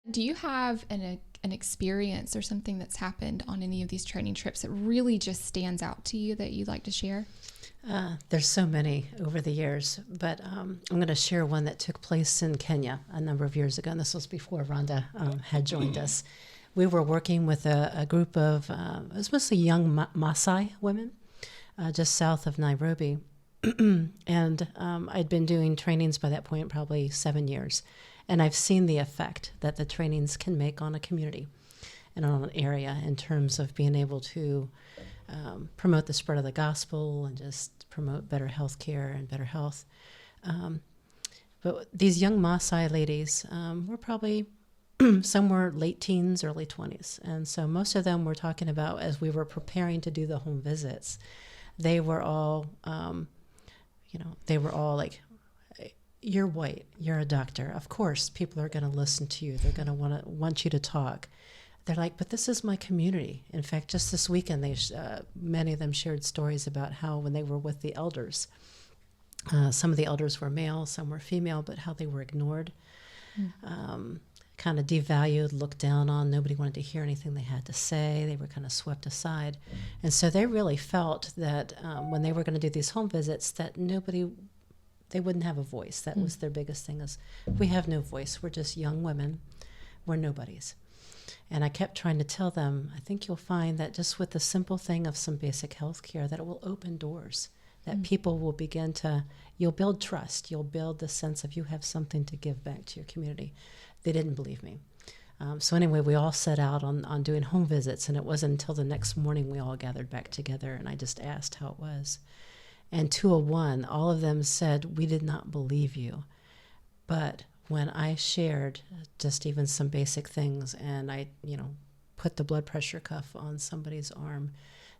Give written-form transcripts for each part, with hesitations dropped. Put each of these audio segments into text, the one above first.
Do you have an experience or something that's happened on any of these training trips that really just stands out to you that you'd like to share? There's so many over the years, but I'm going to share one that took place in Kenya a number of years ago, and this was before Rhonda had joined us. We were working with a group of, it was mostly young Maasai women just south of Nairobi, and I'd been doing trainings by that point probably 7 years, and I've seen the effect that the trainings can make on a community and on an area in terms of being able to promote the spread of the gospel and just promote better health care and better health. But these young Maasai ladies were probably some were late teens, early 20s. And so most of them were talking about, as we were preparing to do the home visits, they were all, they were all like, you're white, you're a doctor. Of course, people are going to listen to you. They're going to want you to talk. They're like, but this is my community. In fact, just this weekend, many of them shared stories about how when they were with the elders, some of the elders were male, some were female, but how they were ignored, kind of devalued, looked down on. Nobody wanted to hear anything they had to say. They were kind of swept aside. And so they really felt that when they were going to do these home visits, that they wouldn't have a voice. That was their biggest thing, is we have no voice. We're just young women. We're nobodies. And I kept trying to tell them, I think you'll find that just with the simple thing of some basic health care, that it will open doors, that people will begin to, you'll build trust, you'll build the sense of you have something to give back to your community. They didn't believe me. So anyway, we all set out on doing home visits, and it wasn't until the next morning we all gathered back together, and I just asked how it was. And 201, all of them said, we did not believe you. But when I shared just even some basic things, and I, put the blood pressure cuff on somebody's arm,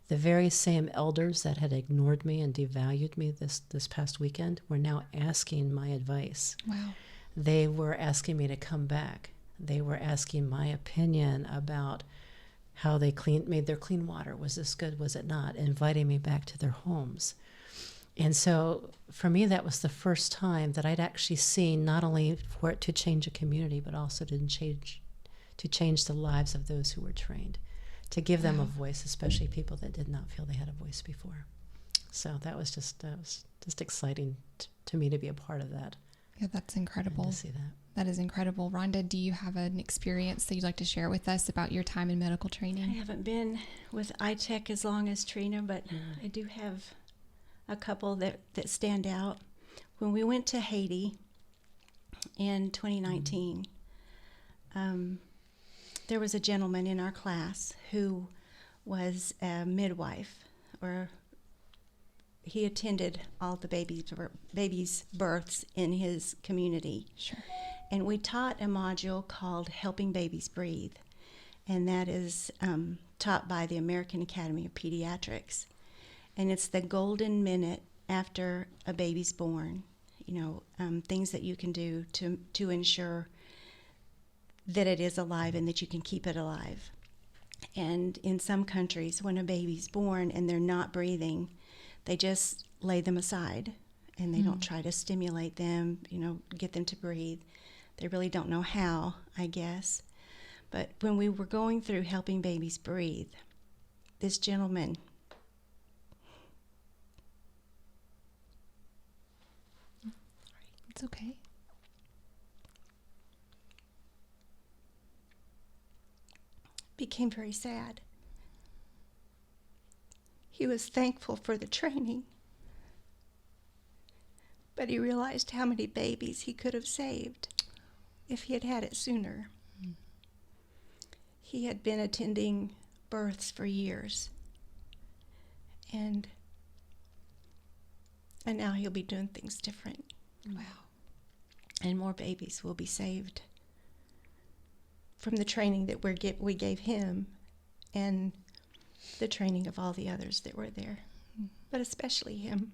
the very same elders that had ignored me and devalued me this past weekend were now asking my advice. Wow. They were asking me to come back. They were asking my opinion about how they made their clean water. Was this good? Was it not? Inviting me back to their homes. And so for me, that was the first time that I'd actually seen not only for it to change a community, but also to change the lives of those who were trained, to give them a voice, especially people that did not feel they had a voice before. So that was just exciting to me to be a part of that. Yeah, that's incredible. And to see that. That is incredible. Rhonda, do you have an experience that you'd like to share with us about your time in medical training? I haven't been with iTech as long as Trina, but I do have a couple that stand out. When we went to Haiti in 2019, there was a gentleman in our class who was a midwife, or he attended all the babies' births in his community. Sure. And we taught a module called Helping Babies Breathe, and that is taught by the American Academy of Pediatrics. And it's the golden minute after a baby's born, things that you can do to ensure that it is alive and that you can keep it alive. And in some countries, when a baby's born and they're not breathing, they just lay them aside and they don't try to stimulate them, get them to breathe. They really don't know how, I guess. But when we were going through Helping Babies Breathe, this gentleman It's okay. became very sad. He was thankful for the training, but he realized how many babies he could have saved if he had had it sooner. He had been attending births for years, and now he'll be doing things different. Wow. And more babies will be saved from the training that we gave him and the training of all the others that were there, but especially him.